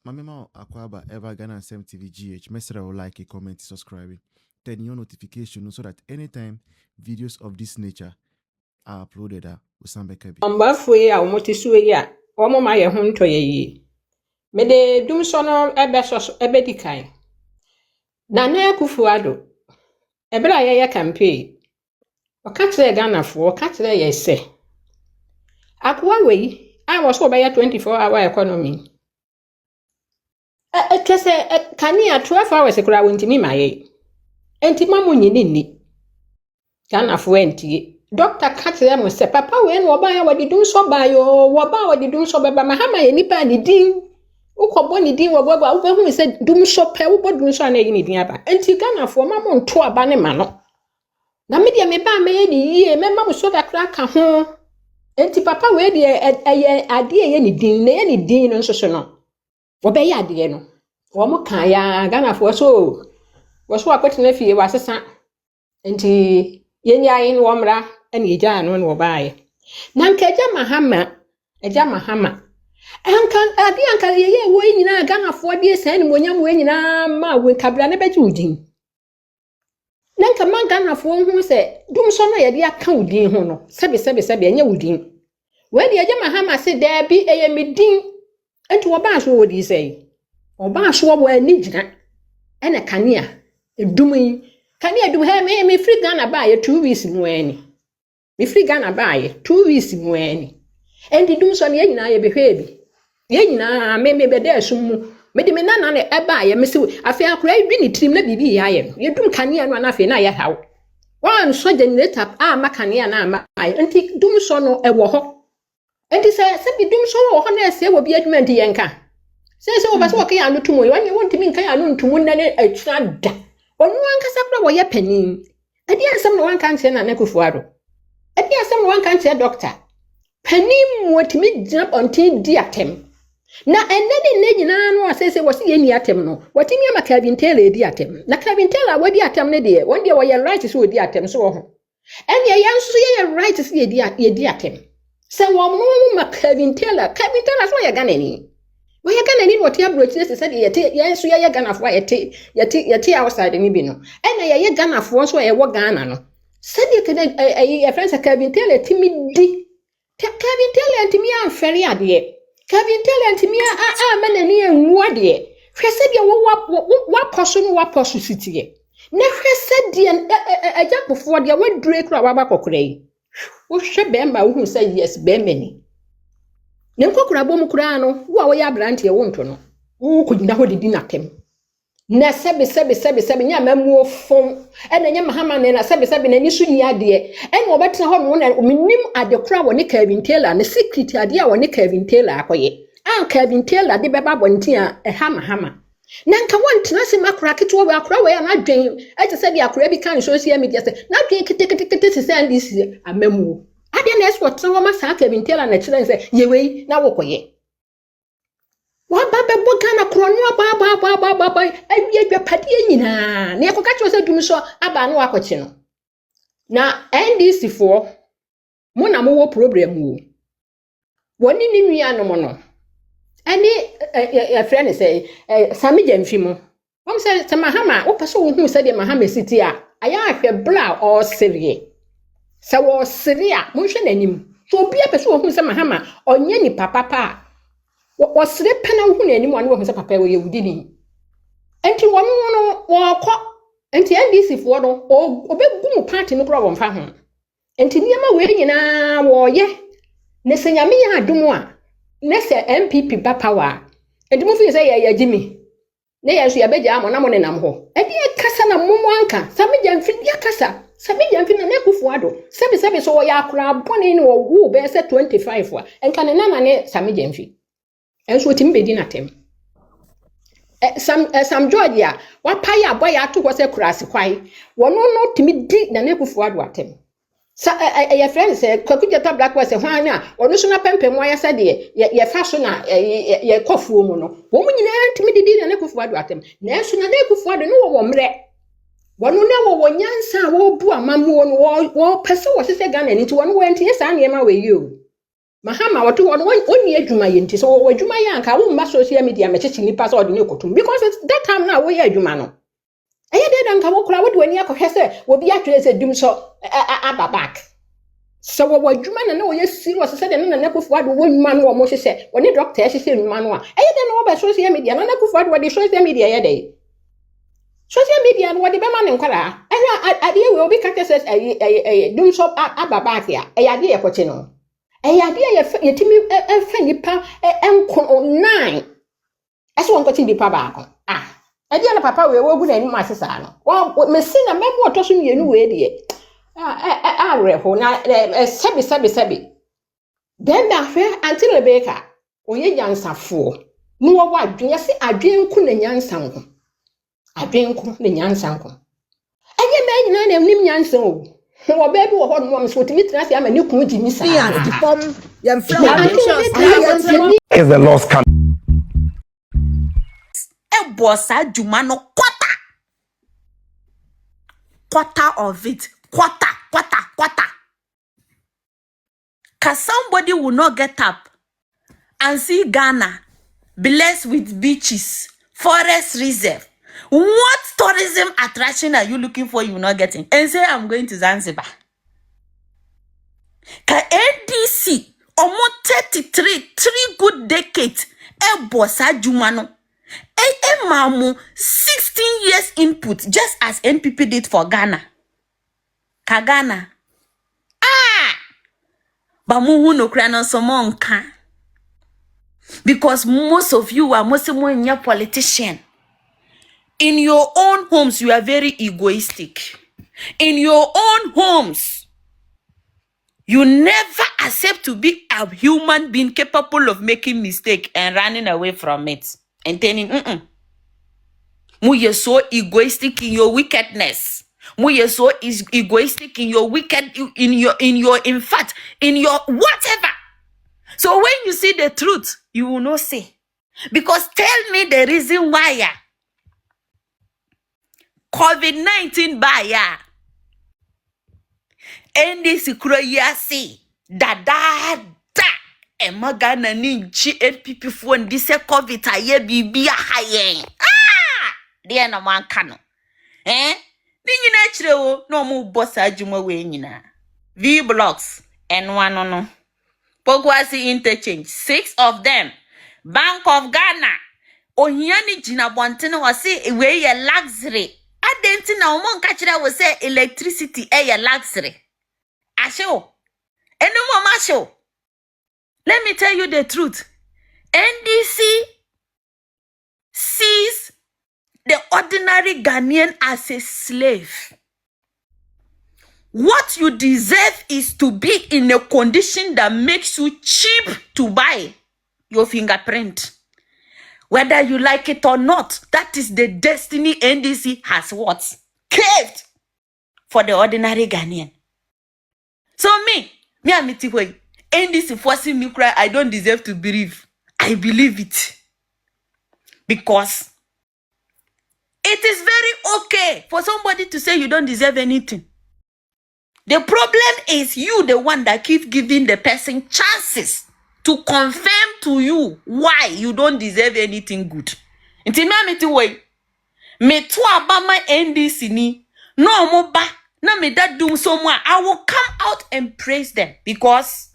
Mamema Akwaba Ever Ghana and Sem TV GH. Mesra will like, comment, subscribe. Turn your notification so that anytime videos of this nature are uploaded, Usambekabi. Mbafwe a umotisuwe ya omo ma ye ho ntoye yi mede dum so no ebe dikan na na Akufo-Addo ebra ye campaign o ka kire Ghana-fo o ka kire ye se akwa wei a wo so be 24-hour economy kese kania 12 hours kura wontimi maye entima munyini ni Ghana-fo entie Doctor katre mo se papa we no oba ya wadi dum so ba yo wo ba wadi dum so beba mahama ye nipa ni din ukobo ni din wo baba wo hu se dum so pe wo bo dum so na yi ni din aba enti Ghana-fo ma mo nto aba ne ma no na me dia me ba me ye ni yie me ma mo so da kra ka ho enti papa we de ade ye ni din na ye ni din no so no wo be ya ade no wo mo kan ya Ghana-fo so wo so akotena fie wa sesa enti yenya yin wo mra ene eja no no baaye na nka eja mahama anka ye wo nyina Ghana-fo de ese ne monyam wo nyina ma wo kabra ne beji udin na nka man Ghana-fo hu se dum so no ye de aka udin ho no sebe enya udin we de eja mahama se da bi eye medin enti wo ba so wo di sei wo ba so wo ani gina ene kanea edum kanea dum he me free Ghana baaye 2 weeks no ani me free Ghana baaye 2 weeks no ani endi dum so ne nyina ye behwe bi ye nyina me be da asum me de me nana ne baaye me se afi akora edwi ni trim na bibi ya ye ye dum kanea no na afi na ye hawo wan so generator ma kanea na ma enti dum so no ewo ho enti se bi dum so wo ho na ese wo bi adwuma ndi ye nka se wo ba so wo ka ya no tumo ye wan won timi nka ya no ntumu na ne atwa da onu ankasa kra wo ye panin adi asem no wan kan che na Akufo-Addo adi asem no wan kan che doctor panin motimi jump ontin di atem na enene ne nyina no asese wo se ye ni atem no watimi ama Calvin Taylor di atem na Calvin Taylor wadi atem ne de won de wo ye right so di atem so ho ene ye nso ye right so ye di atem se wo mo ma Calvin Taylor so ye Ghanani wo ye Ghanani wo te abrochi se se de ye nso ye Ghana-fo ye te outside ni bi no ene ye Ghana-fo so ye wo Ghana no se de kene ye friends Calvin Taylor timi di Calvin Taylor timi amfere ade Calvin Taylor timi manani enwu ade hwese de wo poso no wa poso sitie na hwese de Akufo de wo dure kura wa bakokora yi wo hwe bemba wo hu say yes bemba ni ne nkokora bom kura no wo a wo ya brand ye wo nto no wo kugina ho didi natem na sebe nya mamuo fom ena nya mahama ne na sebe na ni so ni ade ena obetena ho no na minim ade kura wo ne Calvin Taylor ne secret ade a wo ne Calvin Taylor akoye Calvin Taylor de beba bonti a hama na nka wontina se makura keto wo akura wo ya na dwen ete se bi akura bi kan social media se na dwen kete se and this amamuo ade na eso tena wo ma sa Calvin Taylor na kire se yewe na wo koye wa baba Ghana krono ba awie dwapade nyina na ekoka kyo se dum so aba no akoche no na NDC fo mo na mo wo problem wo woni ni nua no mo no ani ya friend say Sami Jamfi mo won say mahama wo pese wo hu se de mahama city a aya ahwe bra o serie se wo serie a mo hwe nanim so obi pese wo hu se mahama onye ni papa wo sere pena wo hu nanim wan wo hu se papa wo ye wudini enti wo no wo kɔ enti NDC fo no obegu mu party no kro wo mfa ho enti niema we nyina wo ye ne senyame ya adum a ne se MPP ba power enti mo fi se ya Jimmy ne ya so ya beja amo na mo ne nam ho edi kasa na momo anka Sami Jamfi ya kasa Sami Jamfi na Akufo-Addo sebe so ya akura bone ni wo wu be se 25 a enka ne nana ne Sami Jamfi enso timi bedi na tem Sam Georgia wa pai aboy ato ho se kurase kwai wono no timi di na Akufo-Addo atem sa ye friends Kwakujata Black was a hwan a wono so na pempem wa ya sa de ye fa so na ye kofuo mu no wo mu nyina timi di na Akufo-Addo atem na enso na Akufo-Addo no wo mre wono na wo nyansa wo bu amamu wo pese wo se Ghana ni ti wono wo enti sa na ye ma we yi o Mahama what one year juma yenti so we juma yanka wo social media me chechi nipa so de ne kotum because that time now we year juma no eye dey dan ka wo kura wo de ani akɔhwɛ sɛ wo bi atwere sɛ dum so aba back so wo juma na wo ye serious sɛ de na Kufuor ado wo juma no wo mo hye wo ne doctor hye juma no a eye dey na wo ba social media na Kufuor ado wo de social media ye dey social media no wo de be ma ne nkwara ade we obi ka sɛ dum so aba back ya eye ade ye kɔche no ade ye timi efa nipa enko 9 ɛso won kɔche nipa baako ade na papa we gu na anim asesa no wa mesi na memo otoso mienu we de areho na sebi then da hwe until Rebecca onye nyansafo no wo adwen se adwen ku na nyansa nko adwen ku na nyansa nko enye me nyina na nim nyansa o wo ba bi wo ho no mo so timi tra se ama ne ku gimi sa di pom yam fra is the lost can bossa juma no quarter of it quarter cause somebody will not get up and see Ghana blessed with beaches, forest reserve. What tourism attraction are you looking for you not getting? And say I'm going to Zanzibar. Ka NDC almost 33 good decades bossa juma no mamu 16 years input just as NPP did for Ghana. Kagana. But mu no krana somonka. Because most of you are mostly in your politician. In your own homes, you are very egoistic. In your own homes, you never accept to be a human being capable of making mistake and running away from it. And then, you so egoistic in your wickedness. You so egoistic in your in fact, in your whatever. So when you see the truth, you will not say. Because tell me the reason why COVID-19 by and this see da emagana ninchi NPP phone this COVID aye bibia hayen dear no man kano Ni nyina no mu bossa adwuma we nyina V blocks and one no Pogwasi interchange 6 of them Bank of Ghana ohiani jina bontene wase we ye luxury adenti na omo nka kire we say electricity ye luxury asho enu mo masho. Let me tell you the truth. NDC sees the ordinary Ghanaian as a slave. What you deserve is to be in a condition that makes you cheap to buy your fingerprint. Whether you like it or not, that is the destiny NDC has what? Caved for the ordinary Ghanaian. So me amiti way. NDC forcing me cry, I don't deserve to believe. I believe it. Because it is very okay for somebody to say you don't deserve anything. The problem is you, the one that keeps giving the person chances to confirm to you why you don't deserve anything good. Intimate way. Me to abama NDC ni no mo ba na me that doom someone. I will come out and praise them because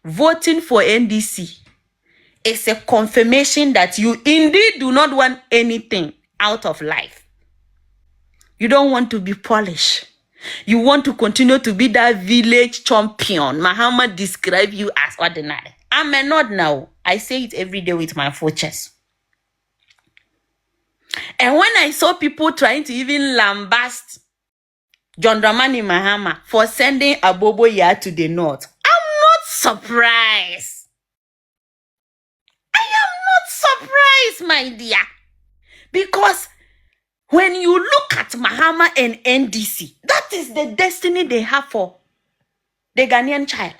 voting for NDC is a confirmation that you indeed do not want anything out of life. You don't want to be polished. You want to continue to be that village champion. Mahama described you as ordinary. I may not now. I say it every day with my full chest. And when I saw people trying to even lambast John Dramani Mahama for sending Abobo Yah to the north, surprised. I am not surprised, my dear. Because when you look at Mahama and NDC, that is the destiny they have for the Ghanaian child.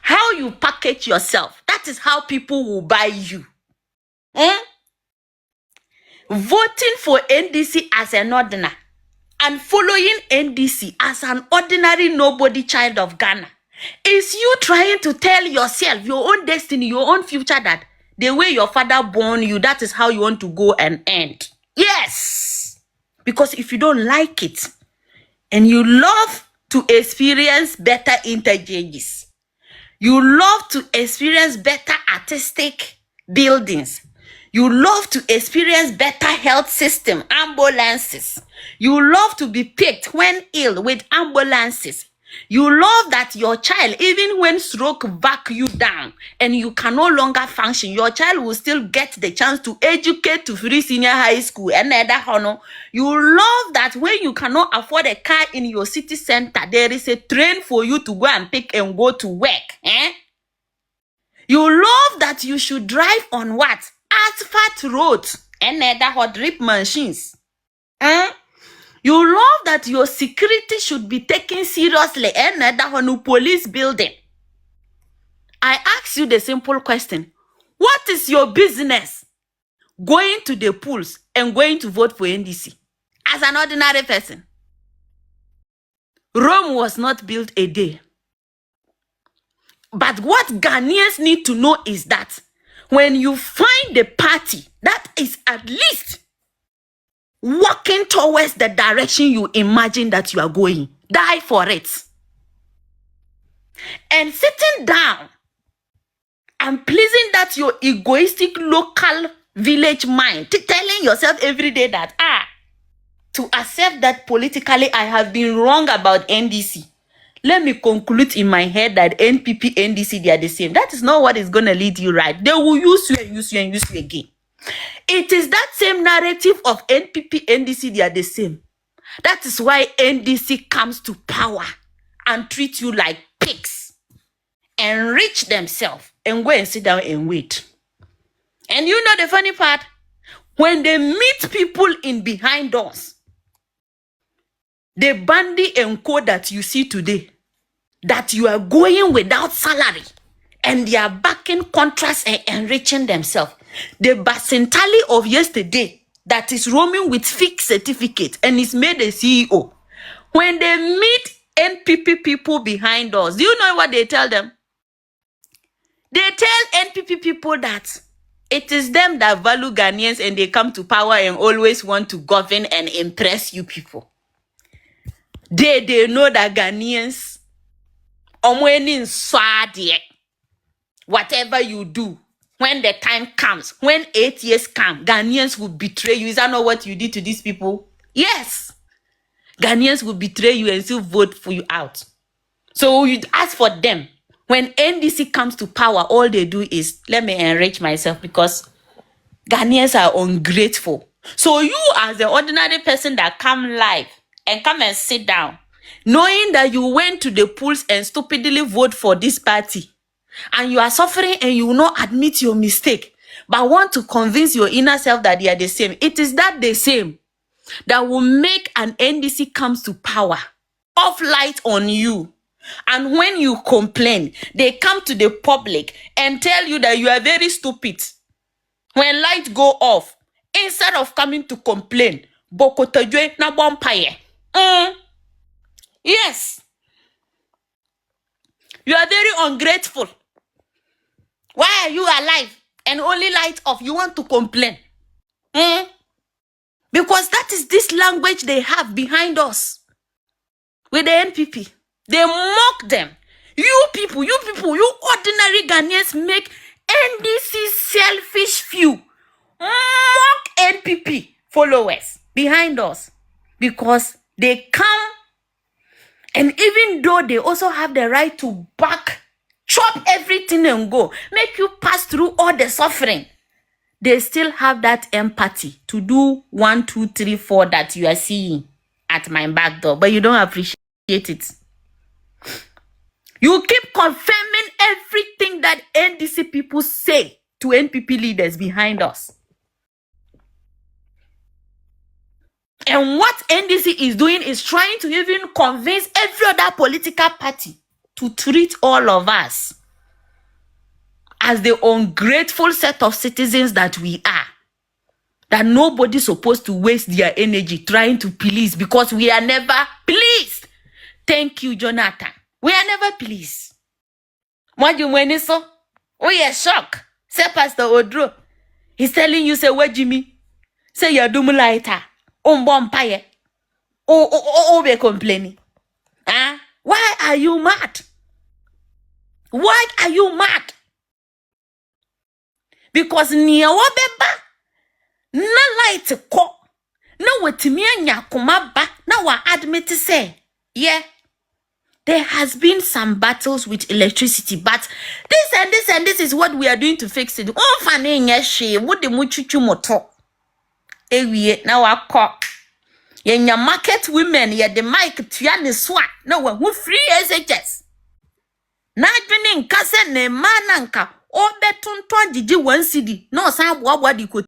How you package yourself, that is how people will buy you. Voting for NDC as an ordinary and following NDC as an ordinary nobody child of Ghana Is you trying to tell yourself, your own destiny, your own future, that the way your father born you, that is how you want to go and end. Yes. Because if you don't like it, and you love to experience better interchanges, you love to experience better artistic buildings, you love to experience better health system, ambulances, you love to be picked when ill with ambulances, you love that your child, even when stroke back you down and you can no longer function, your child will still get the chance to educate to free senior high school and other honor. You love that when you cannot afford a car in your city center, there is a train for you to go and pick and go to work. You love that you should drive on what? Asphalt roads and other hot drip machines. You love that your security should be taken seriously and other on a police building. I ask you the simple question. What is your business going to the polls and going to vote for NDC as an ordinary person? Rome was not built a day. But what Ghanaians need to know is that when you find the party that is at least walking towards the direction you imagine that you are going, die for it. And sitting down and pleasing that your egoistic local village mind, telling yourself every day that, to accept that politically I have been wrong about NDC. Let me conclude in my head that NPP, NDC, they are the same. That is not what is going to lead you right. They will use you and use you and use you again. It is that same narrative of NPP, NDC, they are the same. That is why NDC comes to power and treat you like pigs, enrich themselves, and go and sit down and wait. And you know the funny part? When they meet people in behind doors, the bandy and co that you see today, that you are going without salary, and they are backing contracts and enriching themselves. The Basintali of yesterday that is roaming with fake certificate and is made a CEO. When they meet NPP people behind us, do you know what they tell them? They tell NPP people that it is them that value Ghanaians and they come to power and always want to govern and impress you people. They know that Ghanaians, whatever you do, when the time comes, when 8 years come, Ghanaians will betray you. Is that not what you did to these people? Yes. Ghanaians will betray you and still vote for you out. So you ask for them. When NDC comes to power, all they do is, let me enrich myself because Ghanaians are ungrateful. So you as the ordinary person that come live and come and sit down, knowing that you went to the polls and stupidly vote for this party, and you are suffering and you will not admit your mistake, but want to convince your inner self that they are the same. It is that the same that will make an NDC comes to power, off light on you. And when you complain, they come to the public and tell you that you are very stupid. When light go off, instead of coming to complain, Bokotojwe na bompaye. Yes. You are very ungrateful. Why are you alive and only light off? You want to complain. Because that is this language they have behind us with the NPP. They mock them. You people, you ordinary Ghanaians make NDC selfish few mock NPP followers behind us because they come, and even though they also have the right to back, chop everything and go, make you pass through all the suffering, they still have that empathy to do 1, 2, 3, 4 that you are seeing at my back door, but you don't appreciate it. You keep confirming everything that NDC people say to NPP leaders behind us. And what NDC is doing is trying to even convince every other political party to treat all of us as the ungrateful set of citizens that we are. That nobody's supposed to waste their energy trying to please because we are never pleased. Thank you, Jonathan. We are never pleased. Mwajumweni so. Oh, yeah, shock. Say Pastor Odro. He's telling you, say, what Jimmy? Say you're doom lighter. Bompaye. Oh, be complaining. Why are you mad? Why are you mad? Because niya wabeba na light ko na watimi anya koma ba na wa admit say yeah, there has been some battles with electricity, but this is what we are doing to fix it. Oh, fane nya she wo de mu chuchu moto ewie na wa ko yenya market women ye the mic tua ne so a na wa hu free SHS na adwene nka se ne ma na nka obetonton gigi 1 cedi na osan aboabo di ko